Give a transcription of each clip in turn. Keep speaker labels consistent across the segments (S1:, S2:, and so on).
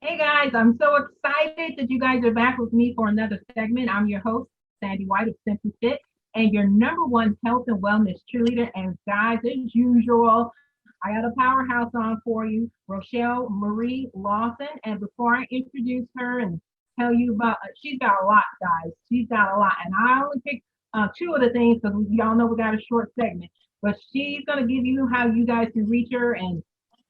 S1: Hey guys, I'm so excited that you guys are back with me for another segment. I'm your host, Sandy White of Simply Fit, and your number one health and wellness cheerleader. And guys, as usual, I got a powerhouse on for you, Rochelle Marie Lawson. And before I introduce her and tell you about, she's got a lot, guys. She's got a lot. And I only picked two of the things because y'all know we got a short segment. But she's going to give you how you guys can reach her and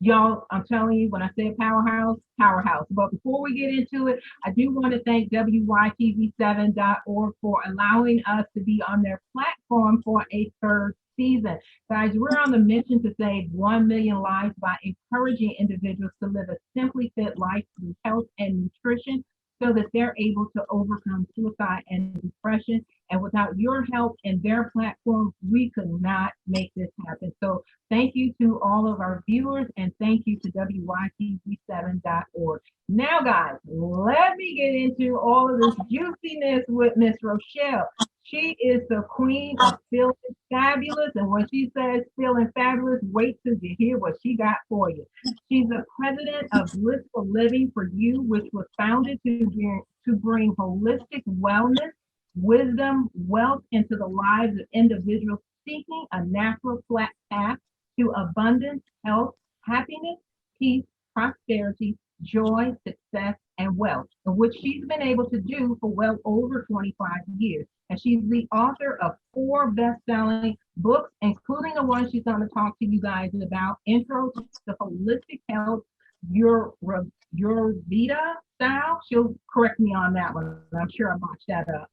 S1: y'all, I'm telling you, when I say powerhouse, powerhouse. But before we get into it, I do want to thank WYTV7.org for allowing us to be on their platform for a third season. Guys, we're on the mission to save 1 million lives by encouraging individuals to live a simply fit life through health and nutrition so that they're able to overcome suicide and depression. And without your help and their platform, we could not make this happen. So thank you to all of our viewers and thank you to WYTV7.org. Now, guys, let me get into all of this juiciness with Miss Rochelle. She is the queen of feeling fabulous. And when she says feeling fabulous, wait till you hear what she got for you. She's the president of Blissful Living for You, which was founded to bring holistic wellness, wisdom, wealth into the lives of individuals seeking a natural flat path to abundance, health, happiness, peace, prosperity, joy, success, and wealth, and which she's been able to do for well over 25 years. And she's the author of four best-selling books, including the one she's going to talk to you guys about, Intro to Holistic Health, your Vita style. She'll correct me on that one. I'm sure I botched that up.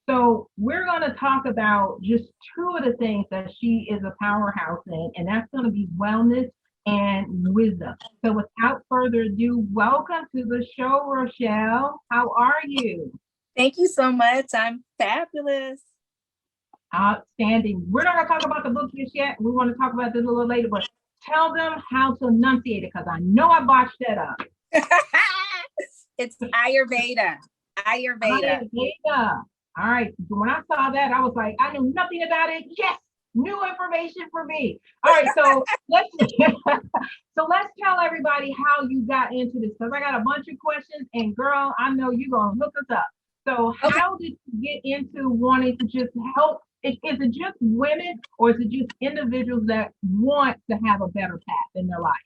S1: So we're going to talk about just two of the things that she is a powerhouse in, and that's going to be wellness and wisdom. So without further ado, welcome to the show, Rochelle. How are you?
S2: Thank you so much. I'm fabulous.
S1: Outstanding. We're not going to talk about the book just yet. We want to talk about this a little later, but tell them how to enunciate it because I know I botched that up.
S2: It's Ayurveda. Ayurveda.
S1: Ayurveda. All right. When I saw that, I was like, I knew nothing about it. Yes, new information for me. All right, so let's so let's tell everybody how you got into this because I got a bunch of questions, and girl, I know you're gonna hook us up. So,
S2: Okay.
S1: how did you get into wanting to just help? Is it just women, or is it just individuals that want to have a better path in their life?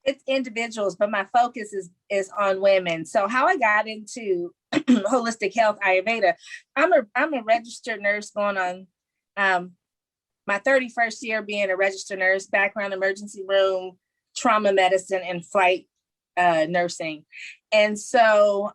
S2: It's individuals, but my focus is on women. So how I got into holistic health Ayurveda, I'm a registered nurse going on my 31st year being a registered nurse, background emergency room, trauma medicine, and flight nursing. And so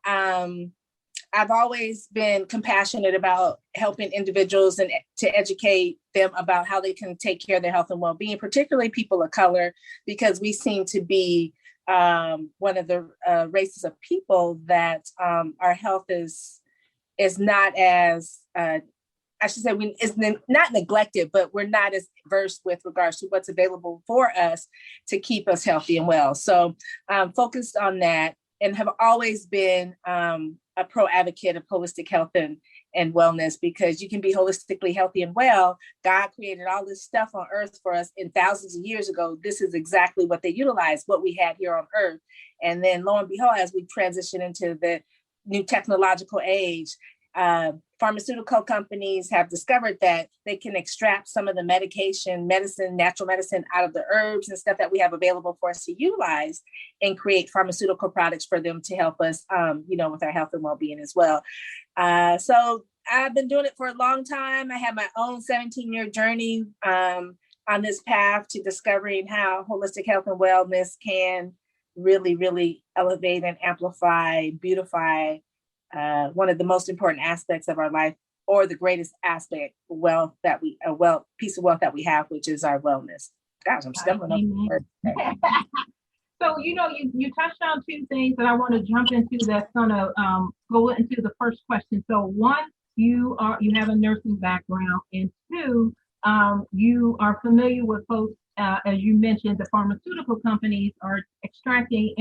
S2: I've always been compassionate about helping individuals and to educate them about how they can take care of their health and well-being, particularly people of color, because we seem to be one of the races of people that our health is not as I should say is not neglected, but we're not as versed with regards to what's available for us to keep us healthy and well. So I'm focused on that and have always been a pro advocate of holistic health and wellness, because you can be holistically healthy and well. God created all this stuff on earth for us in thousands of years ago. This is exactly what they utilized, what we had here on earth. And then lo and behold, as we transition into the new technological age, pharmaceutical companies have discovered that they can extract some of the medicine, natural medicine out of the herbs and stuff that we have available for us to utilize and create pharmaceutical products for them to help us, with our health and well-being as well. So I've been doing it for a long time. I have my own 17-year journey on this path to discovering how holistic health and wellness can really, really elevate and amplify, beautify one of the most important aspects of our life, or the greatest aspect, piece of wealth that we have, which is our wellness. Gosh, I'm stumbling over the word.
S1: So, you touched on two things that I want to jump into that's going to go into the first question. So one, you have a nursing background, and two, you are familiar with folks, as you mentioned, the pharmaceutical companies are extracting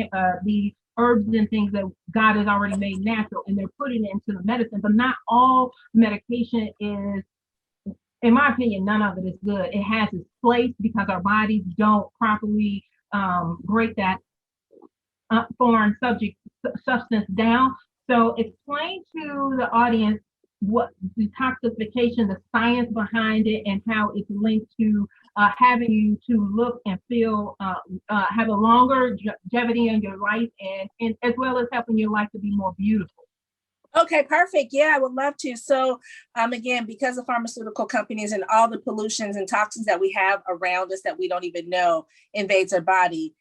S1: the herbs and things that God has already made natural, and they're putting it into the medicine. But not all medication is, in my opinion, none of it is good. It has its place because our bodies don't properly break that foreign substance down. So explain to the audience what detoxification, the science behind it, and how it's linked to having you to look and feel, have a longer longevity in your life, and as well as helping your life to be more beautiful.
S2: Okay, perfect. Yeah, I would love to. So, again, because of pharmaceutical companies and all the pollutions and toxins that we have around us that we don't even know invades our body,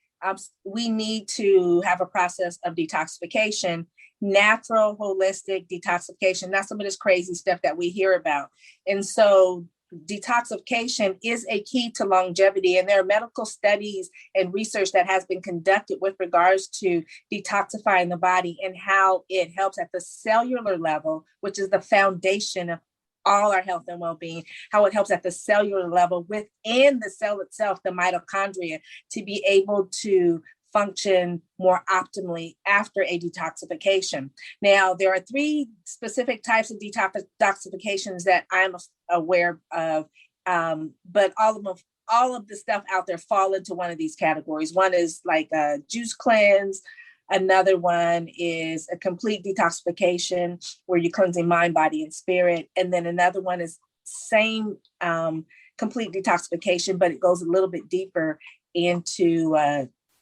S2: we need to have a process of detoxification, natural, holistic detoxification, not some of this crazy stuff that we hear about. And so detoxification is a key to longevity. And there are medical studies and research that has been conducted with regards to detoxifying the body and how it helps at the cellular level, which is the foundation of all our health and well-being, how it helps at the cellular level within the cell itself, the mitochondria, to be able to function more optimally after a detoxification. Now, there are 3 specific types of detoxifications that I'm aware of, but all of the stuff out there fall into one of these categories. One is like a juice cleanse. Another one is a complete detoxification where you're cleansing mind, body, and spirit. And then another one is same complete detoxification, but it goes a little bit deeper into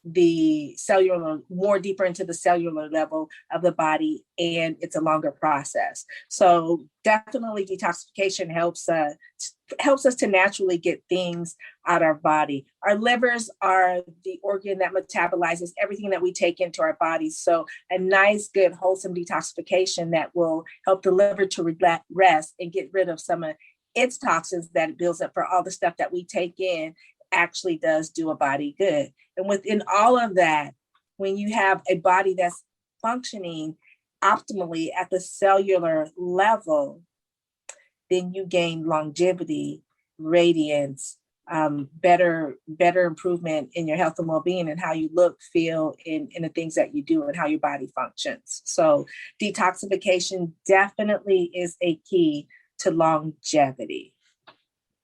S2: the cellular, more deeper into the cellular level of the body, and it's a longer process. So definitely detoxification helps us to naturally get things out of our body. Our livers are the organ that metabolizes everything that we take into our bodies. So a nice, good, wholesome detoxification that will help the liver to rest and get rid of some of its toxins that it builds up for all the stuff that we take in actually does do a body good. And within all of that, when you have a body that's functioning optimally at the cellular level, then you gain longevity, radiance, better improvement in your health and well-being and how you look, feel in the things that you do and how your body functions. So detoxification definitely is a key to longevity.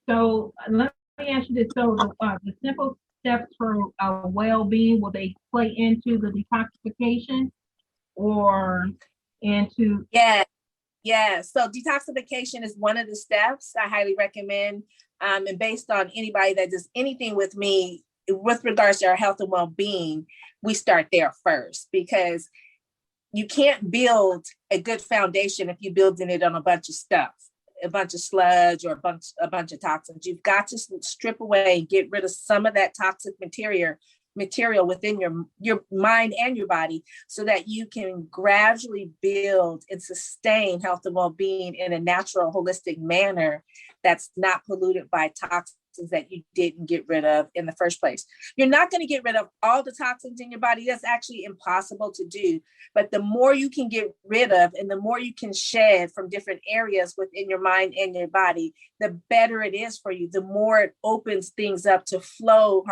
S1: So let me ask you this. So the simple steps for well-being, will they play into the detoxification or into?
S2: Yeah. So detoxification is one of the steps I highly recommend. And based on anybody that does anything with me with regards to our health and well-being, we start there first, because you can't build a good foundation if you're building it on a bunch of stuff, a bunch of sludge or a bunch of toxins. You've got to strip away and get rid of some of that toxic material within your mind and your body, so that you can gradually build and sustain health and well-being in a natural, holistic manner that's not polluted by toxins that you didn't get rid of in the first place. You're not going to get rid of all the toxins in your body. That's actually impossible to do. But the more you can get rid of and the more you can shed from different areas within your mind and your body, the better it is for you. The more it opens things up to flow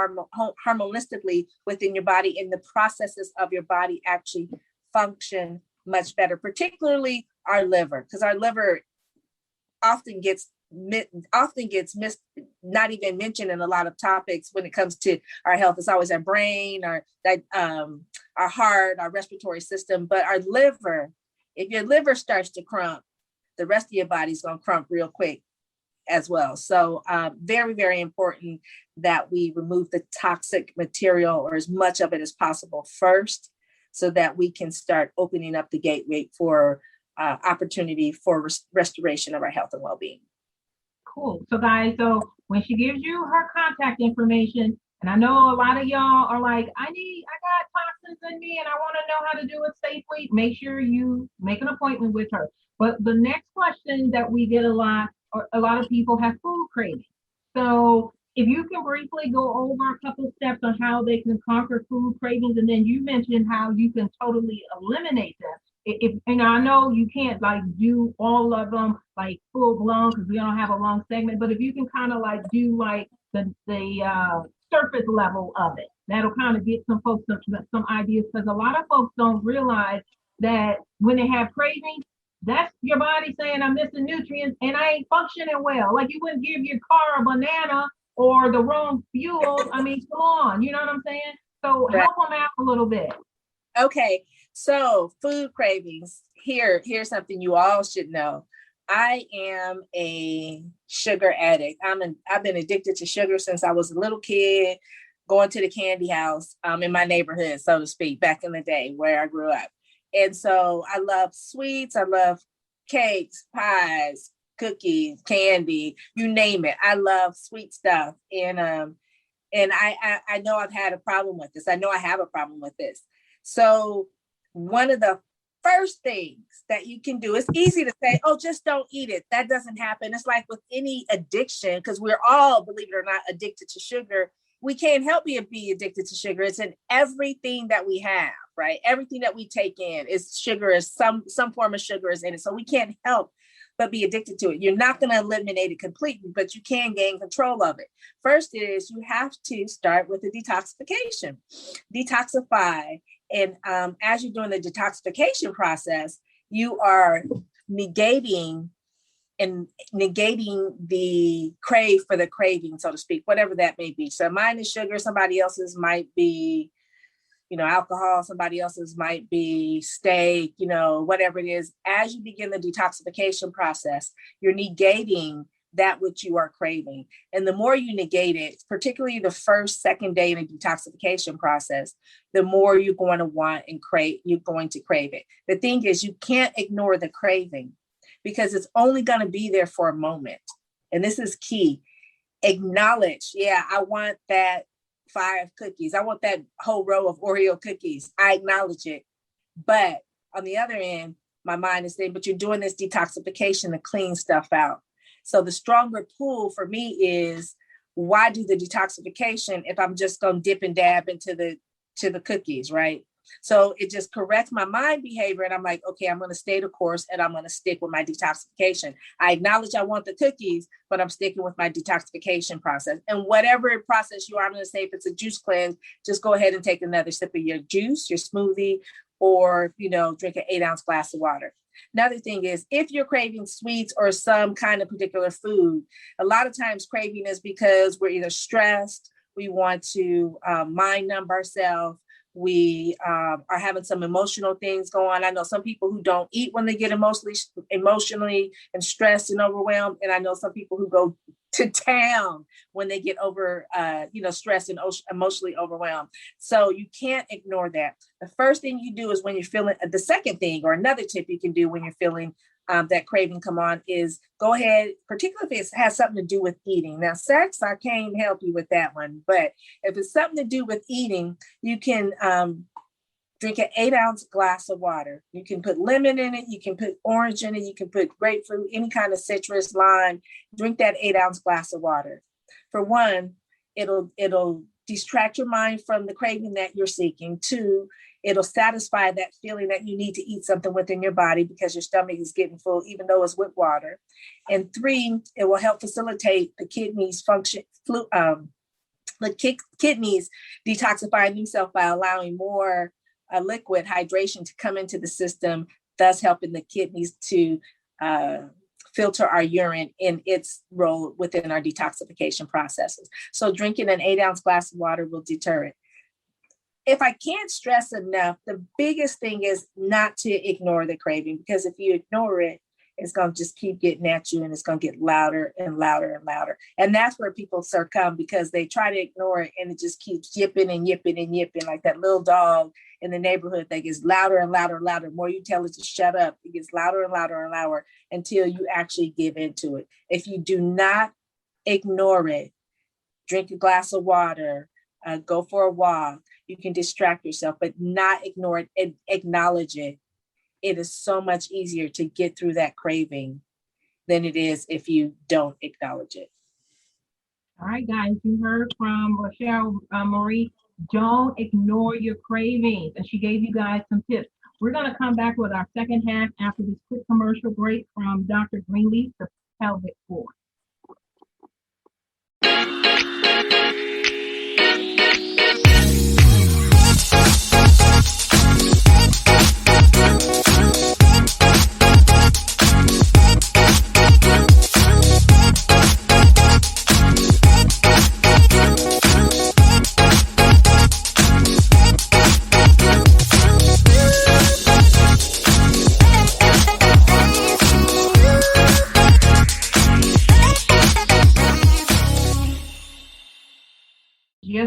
S2: harmoniously within your body, and the processes of your body actually function much better, particularly our liver, because our liver often gets missed, not even mentioned in a lot of topics when it comes to our health. It's always our brain, our heart, our respiratory system, but our liver, if your liver starts to crump, the rest of your body's going to crump real quick as well. So very, very important that we remove the toxic material, or as much of it as possible first, so that we can start opening up the gateway for opportunity for restoration of our health and well-being.
S1: Cool. So guys, so when she gives you her contact information, and I know a lot of y'all are like, I got toxins in me and I want to know how to do it safely, make sure you make an appointment with her. But the next question that we get a lot of people have food cravings. So if you can briefly go over a couple steps on how they can conquer food cravings, and then you mentioned how you can totally eliminate them. And I know you can't like do all of them like full blown because we don't have a long segment, but if you can kind of like do like the surface level of it, that'll kind of get some folks some ideas, because a lot of folks don't realize that when they have cravings, that's your body saying I'm missing nutrients and I ain't functioning well. Like you wouldn't give your car a banana or the wrong fuel. I mean, come on, you know what I'm saying? So help them out a little bit.
S2: Okay, so food cravings. Here's something you all should know. I am a sugar addict. I've been addicted to sugar since I was a little kid, going to the candy house in my neighborhood, so to speak, back in the day where I grew up. And so I love sweets. I love cakes, pies, cookies, candy, you name it. I love sweet stuff. And I know I've had a problem with this. I know I have a problem with this. So one of the first things that you can do, it's easy to say, oh, just don't eat it. That doesn't happen. It's like with any addiction, because we're all, believe it or not, addicted to sugar. We can't help but be addicted to sugar. It's in everything that we have, right? Everything that we take in is sugar, is some form of sugar is in it. So we can't help but be addicted to it. You're not going to eliminate it completely, but you can gain control of it. First is you have to start with the detoxification. Detoxify. And as you're doing the detoxification process, you are negating the crave for the craving, so to speak, whatever that may be. So mine is sugar, somebody else's might be, alcohol, somebody else's might be steak, whatever it is. As you begin the detoxification process, you're negating that which you are craving. And the more you negate it, particularly the first, second day in the detoxification process, the more you're going to want and you're going to crave it. The thing is, you can't ignore the craving because it's only going to be there for a moment. And this is key. Acknowledge, yeah, I want that 5 cookies. I want that whole row of Oreo cookies. I acknowledge it. But on the other end, my mind is saying, but you're doing this detoxification to clean stuff out. So the stronger pull for me is, why do the detoxification if I'm just going to dip and dab into the cookies, right? So it just corrects my mind behavior. And I'm like, okay, I'm going to stay the course and I'm going to stick with my detoxification. I acknowledge I want the cookies, but I'm sticking with my detoxification process. And whatever process you are, I'm going to say, if it's a juice cleanse, just go ahead and take another sip of your juice, your smoothie, or, drink an 8-ounce glass of water. Another thing is, if you're craving sweets or some kind of particular food, a lot of times craving is because we're either stressed, we want to mind numb ourselves, we are having some emotional things going on. I know some people who don't eat when they get emotionally and stressed and overwhelmed. And I know some people who go to town when they get stressed and emotionally overwhelmed. So you can't ignore that. The first thing you do is when you're feeling, the second thing or another tip you can do when you're feeling that craving come on is go ahead, particularly if it has something to do with eating. Now, sex, I can't help you with that one, but if it's something to do with eating, you can drink an 8-ounce glass of water. You can put lemon in it, you can put orange in it, you can put grapefruit, any kind of citrus, lime. Drink that 8-ounce glass of water. For one, it'll distract your mind from the craving that you're seeking. 2, it'll satisfy that feeling that you need to eat something within your body because your stomach is getting full, even though it's with water. And 3, it will help facilitate the kidneys function, kidneys detoxifying themselves by allowing more liquid hydration to come into the system, thus helping the kidneys to filter our urine in its role within our detoxification processes. So drinking an 8-ounce glass of water will deter it. If I can't stress enough, the biggest thing is not to ignore the craving, because if you ignore it, it's going to just keep getting at you and it's going to get louder and louder and louder. And that's where people succumb, because they try to ignore it and it just keeps yipping and yipping and yipping like that little dog in the neighborhood that gets louder and louder and louder. The more you tell it to shut up, it gets louder and louder and louder until you actually give into it. If you do not ignore it, drink a glass of water, go for a walk, you can distract yourself, but not ignore it and acknowledge it. It is so much easier to get through that craving than it is if you don't acknowledge it.
S1: All right, guys, you heard from Rochelle Marie. Don't ignore your cravings. And she gave you guys some tips. We're going to come back with our second half after this quick commercial break from Dr. Greenleaf, the pelvic floor.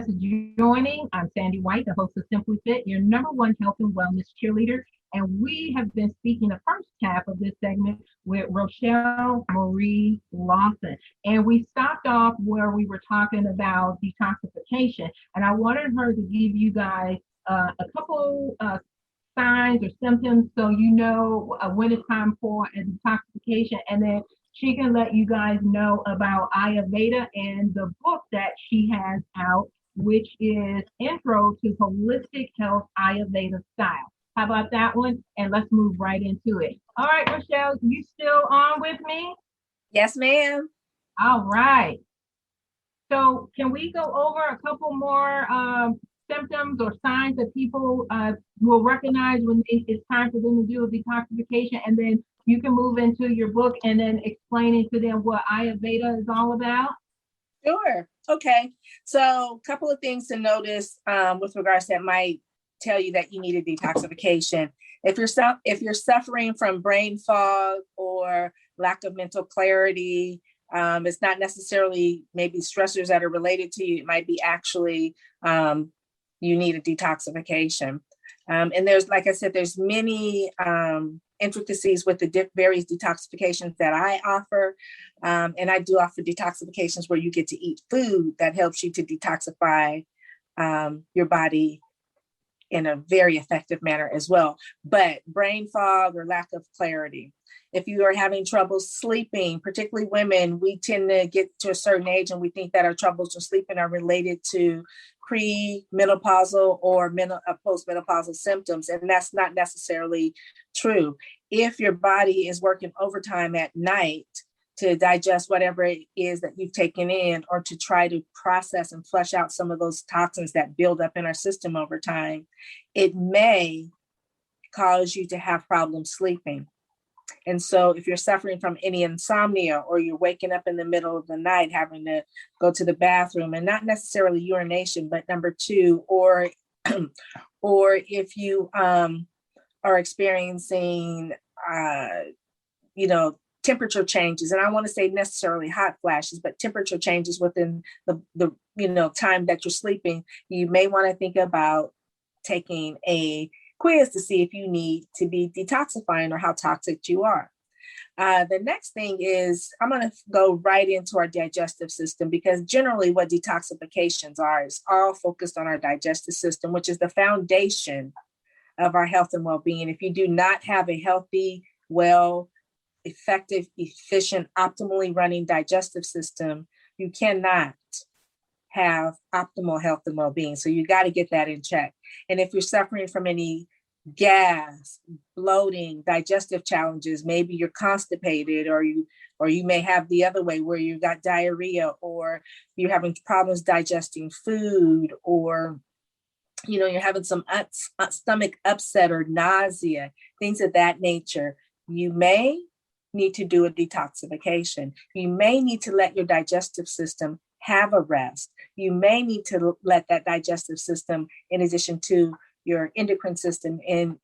S1: just joining, I'm Sandy White, the host of Simply Fit, your number one health and wellness cheerleader. And we have been speaking the first half of this segment with Rochelle Marie Lawson. And we stopped off where we were talking about detoxification. And I wanted her to give you guys a couple signs or symptoms so you know when it's time for a detoxification. And then she can let you guys know about Ayurveda and the book that she has out, which is Intro to Holistic Health Ayurveda Style. How about that one? And let's move right into it. All right, Rochelle, you still on with me?
S2: Yes, ma'am.
S1: All right. So can we go over a couple more symptoms or signs that people will recognize when it's time for them to do a detoxification, and then you can move into your book and then explaining to them what Ayurveda is all about?
S2: Sure. Okay. So a couple of things to notice with regards to that might tell you that you need a detoxification. If you're suffering from brain fog or lack of mental clarity, it's not necessarily maybe stressors that are related to you. It might be actually you need a detoxification. And there's, like I said, there's many intricacies with the various detoxifications that I offer. And I do offer detoxifications where you get to eat food that helps you to detoxify your body in a very effective manner as well. But brain fog or lack of clarity, if you are having trouble sleeping, particularly women, we tend to get to a certain age and we think that our troubles with sleeping are related to pre-menopausal or postmenopausal symptoms, and that's not necessarily true. If your body is working overtime at night to digest whatever it is that you've taken in, or to try to process and flush out some of those toxins that build up in our system over time, it may cause you to have problems sleeping. And so if you're suffering from any insomnia, or you're waking up in the middle of the night having to go to the bathroom, and not necessarily urination, but number two, or if you are experiencing temperature changes, and I want to say necessarily hot flashes, but temperature changes within the time that you're sleeping, you may want to think about taking a quiz to see if you need to be detoxifying or how toxic you are. The next thing is, I'm going to go right into our digestive system, because generally what detoxifications are is all focused on our digestive system, which is the foundation of our health and well-being. If you do not have a healthy, well, effective, efficient, optimally running digestive system, you cannot have optimal health and well-being. So you got to get that in check. And if you're suffering from any gas, bloating, digestive challenges, maybe you're constipated, or you may have the other way where you got diarrhea, or you're having problems digesting food, or you're having some stomach upset or nausea, things of that nature, you may need to do a detoxification. You may need to let your digestive system have a rest. You may need to let that digestive system, in addition to your endocrine system in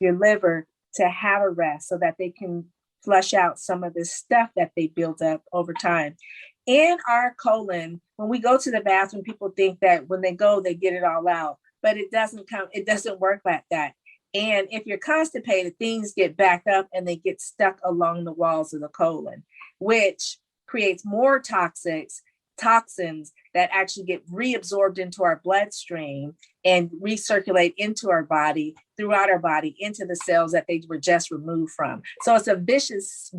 S2: your liver, to have a rest so that they can flush out some of this stuff that they build up over time. In our colon, when we go to the bathroom, people think that when they go, they get it all out, but it doesn't work like that. And if you're constipated, things get backed up and they get stuck along the walls of the colon, which creates more toxins that actually get reabsorbed into our bloodstream and recirculate into our body, throughout our body, into the cells that they were just removed from. So it's a vicious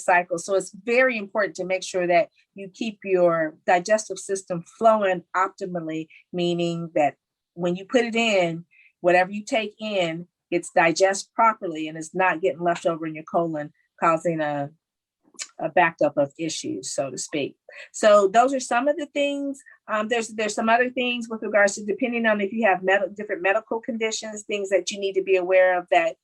S2: cycle. So it's very important to make sure that you keep your digestive system flowing optimally, meaning that when you put it in, whatever you take in, it's digest properly and it's not getting left over in your colon, causing a backup of issues, so to speak. So those are some of the things. There's some other things with regards to, depending on if you have different medical conditions, things that you need to be aware of that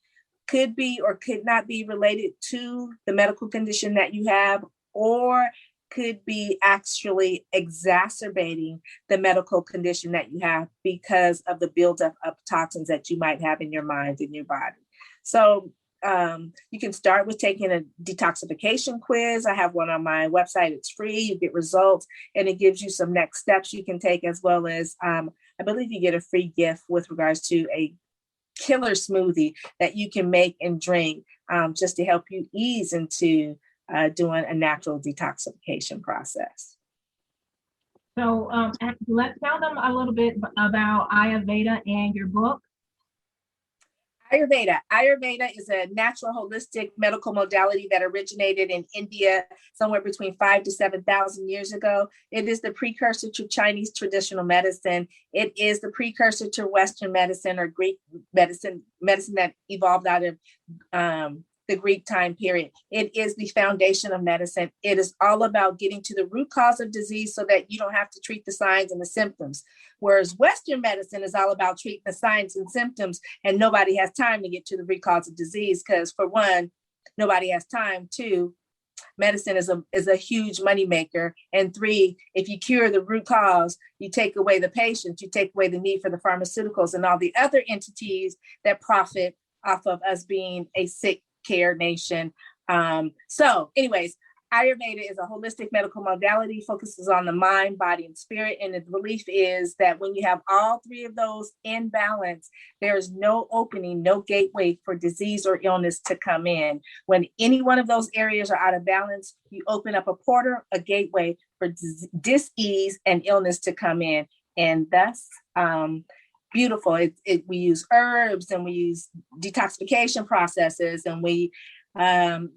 S2: could be or could not be related to the medical condition that you have, or could be actually exacerbating the medical condition that you have because of the buildup of toxins that you might have in your mind and your body. So You can start with taking a detoxification quiz. I have one on my website. It's free. You get results, and it gives you some next steps you can take, as well as I believe you get a free gift with regards to a killer smoothie that you can make and drink, just to help you ease into doing a natural detoxification process.
S1: So let's tell them a little bit about Ayurveda and your book.
S2: Ayurveda is a natural holistic medical modality that originated in India somewhere between 5,000 to 7,000 years ago. It is the precursor to Chinese traditional medicine. It is the precursor to Western medicine or Greek medicine that evolved out of the Greek time period. It is the foundation of medicine. It is all about getting to the root cause of disease so that you don't have to treat the signs and the symptoms. Whereas Western medicine is all about treating the signs and symptoms, and nobody has time to get to the root cause of disease because, for one, nobody has time. Two, medicine is a huge moneymaker. And three, if you cure the root cause, you take away the patient, you take away the need for the pharmaceuticals and all the other entities that profit off of us being a sick care nation. So anyways, Ayurveda is a holistic medical modality, focuses on the mind, body, and spirit. And the belief is that when you have all three of those in balance, there is no opening, no gateway for disease or illness to come in. When any one of those areas are out of balance, you open up a portal, a gateway for dis-ease and illness to come in. And thus, beautiful. We use herbs and we use detoxification processes and we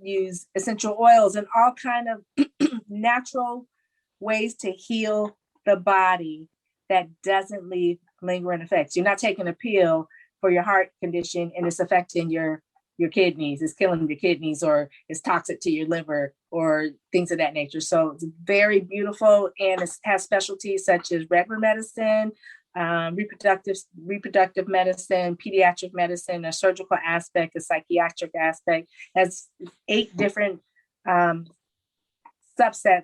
S2: use essential oils and all kind of natural ways to heal the body that doesn't leave lingering effects. You're not taking a pill for your heart condition and it's affecting your kidneys, it's killing your kidneys, or it's toxic to your liver or things of that nature. So it's very beautiful, and it has specialties such as regular medicine, reproductive medicine, pediatric medicine, a surgical aspect, a psychiatric aspect. Has 8 different subsets,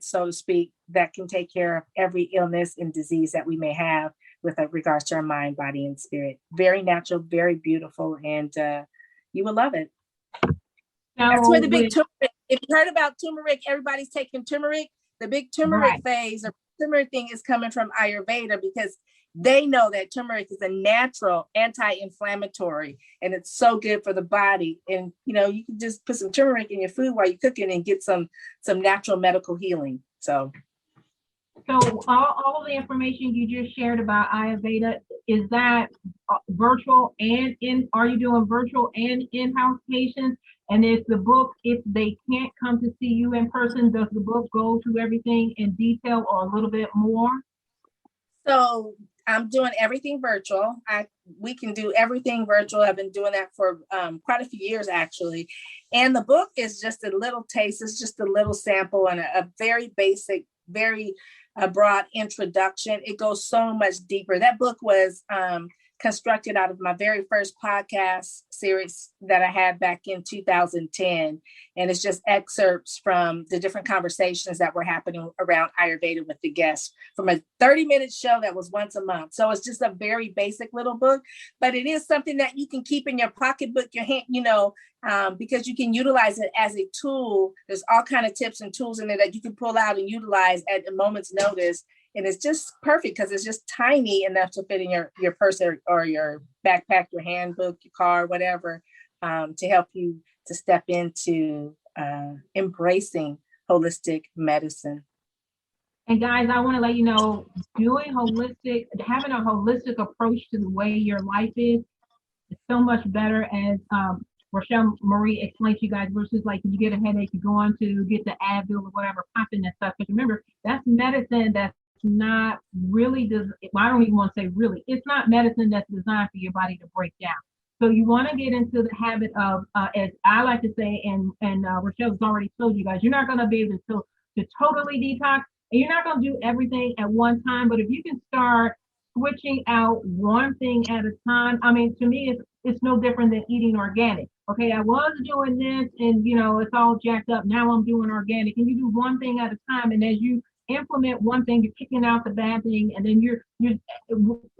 S2: so to speak, that can take care of every illness and disease that we may have with regards to our mind, body, and spirit. Very natural, very beautiful, and you will love it. That's where the big turmeric, if you heard about turmeric, everybody's taking turmeric. The big turmeric phase or turmeric thing is coming from Ayurveda, because they know that turmeric is a natural anti-inflammatory and it's so good for the body. And, you know, you can just put some turmeric in your food while you're cooking and get some natural medical healing. So all of the information you just shared about Ayurveda, is that virtual and are you doing virtual and in-house patients? And if the book, if they can't come to see you in person, does the book go through everything in detail or a little bit more? So I'm doing everything virtual. We can do everything virtual. I've been doing that for quite a few years, actually. And the book is just a little taste. It's just a little sample and a very basic, very broad introduction. It goes so much deeper. That book was constructed out of my very first podcast series that I had back in 2010. And it's just excerpts from the different conversations that were happening around Ayurveda with the guests from a 30-minute show that was once a month. So it's just a very basic little book, but it is something that you can keep in your pocketbook, your hand, because you can utilize it as a tool. There's all kind of tips and tools in there that you can pull out and utilize at a moment's notice. And it's just perfect because it's just tiny enough to fit in your purse or your backpack, your handbook, your car, whatever, to help you to step into embracing holistic medicine.
S1: And guys, I want to let you know, having a holistic approach to the way your life is so much better, as Rochelle Marie explained to you guys, versus like if you get a headache, you go on to get the Advil or whatever, popping and stuff. But remember, that's medicine that's not really, I don't even want to say really, it's not medicine that's designed for your body to break down. So you want to get into the habit of, as I like to say, and Rochelle's already told you guys, you're not going to be able to totally detox, and you're not going to do everything at one time. But if you can start switching out one thing at a time, I mean, to me, it's no different than eating organic. Okay, I was doing this, and it's all jacked up. Now I'm doing organic, and you do one thing at a time, and as you implement one thing, you're kicking out the bad thing, and then you're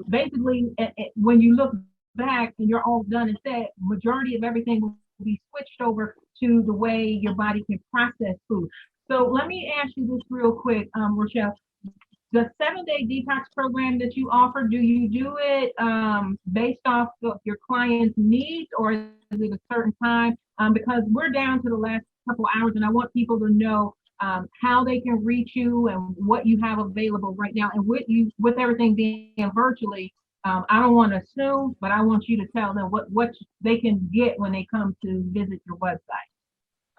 S1: basically, when you look back and you're all done and said, majority of everything be switched over to the way your body can process food. So let me ask you this real quick, Rochelle. The 7-day detox program that you offer, do you do it based off of your client's needs, or is it a certain time? Because we're down to the last couple hours, and I want people to know how they can reach you and what you have available right now. And with everything being virtually, I don't want to assume, but I want you to tell them what they can get when they come to visit your website.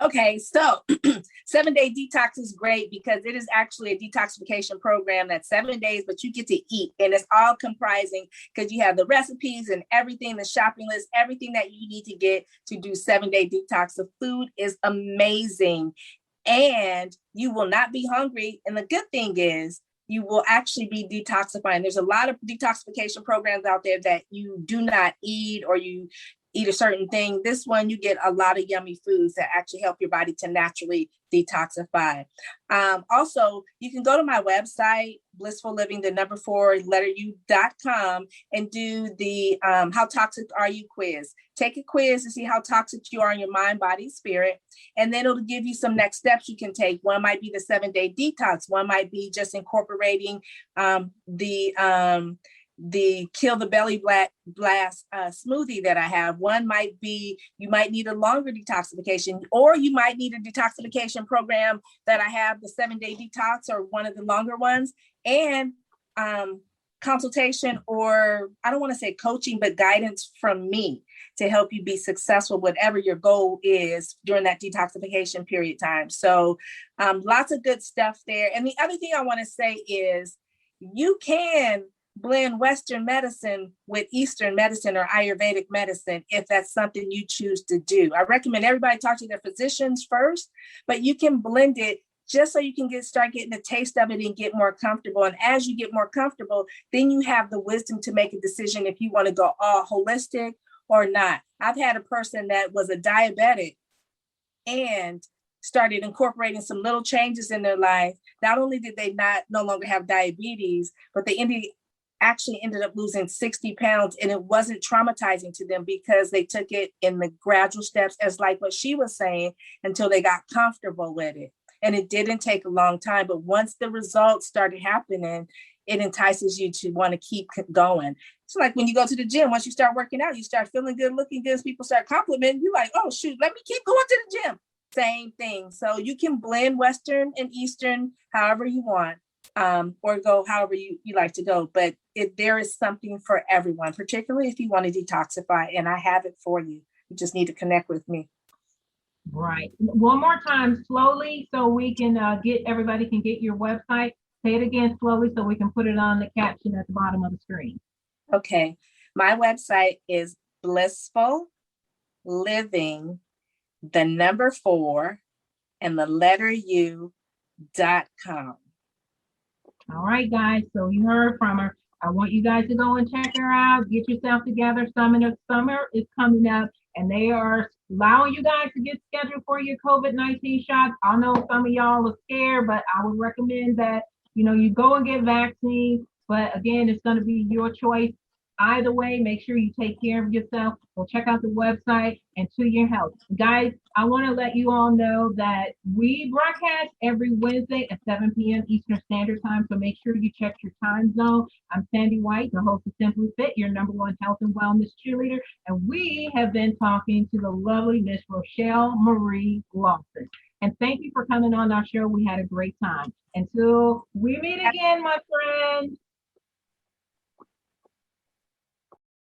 S2: Okay, so 7-day detox is great because it is actually a detoxification program that's 7 days, but you get to eat, and it's all comprising because you have the recipes and everything, the shopping list, everything that you need to get to do 7-day detox. The food is amazing and you will not be hungry. And the good thing is you will actually be detoxifying. There's a lot of detoxification programs out there that you do not eat, or you eat a certain thing. This one, you get a lot of yummy foods that actually help your body to naturally detoxify. Also, you can go to my website, blissfulliving4u.com, and do the How Toxic Are You quiz. Take a quiz to see how toxic you are in your mind, body, spirit, and then it'll give you some next steps you can take. One might be the 7-day detox. One might be just incorporating the Kill the Belly Blast smoothie that I have. One might be, you might need a longer detoxification, or you might need a detoxification program that I have, the 7-day detox, or one of the longer ones, and consultation, or I don't want to say coaching, but guidance from me to help you be successful, whatever your goal is during that detoxification period time. So lots of good stuff there. And the other thing I want to say is you can blend Western medicine with Eastern medicine or Ayurvedic medicine if that's something you choose to do. I recommend everybody talk to their physicians first, but you can blend it just so you can start getting a taste of it and get more comfortable. And as you get more comfortable, then you have the wisdom to make a decision if you want to go all holistic or not. I've had a person that was a diabetic and started incorporating some little changes in their life. Not only did they no longer have diabetes, but they actually ended up losing 60 pounds, and it wasn't traumatizing to them because they took it in the gradual steps, as like what she was saying, until they got comfortable with it. And it didn't take a long time, but once the results started happening, it entices you to want to keep going. It's like when you go to the gym, once you start working out, you start feeling good, looking good, people start complimenting you, like, oh shoot, let me keep going to the gym. Same thing. So you can blend Western and Eastern however you want. Or go however you like to go. But there is something for everyone, particularly if you want to detoxify, and I have it for you. You just need to connect with me.
S1: Right. One more time, slowly, so we can everybody can get your website. Say it again slowly so we can put it on the caption at the bottom of the screen.
S2: Okay. My website is blissful living, 4 and the letter U.com.
S1: All right, guys. So you heard from her. I want you guys to go and check her out. Get yourself together. Summer is coming up, and they are allowing you guys to get scheduled for your COVID-19 shots. I know some of y'all are scared, but I would recommend that, you go and get vaccine. But again, it's going to be your choice. Either way, make sure you take care of yourself. Go check out the website and to your health. Guys, I want to let you all know that we broadcast every Wednesday at 7 p.m. Eastern Standard Time, so make sure you check your time zone. I'm Sandy White, the host of Simply Fit, your #1 health and wellness cheerleader, and we have been talking to the lovely Miss Rochelle Marie Lawson. And thank you for coming on our show. We had a great time. Until we meet again, my friends.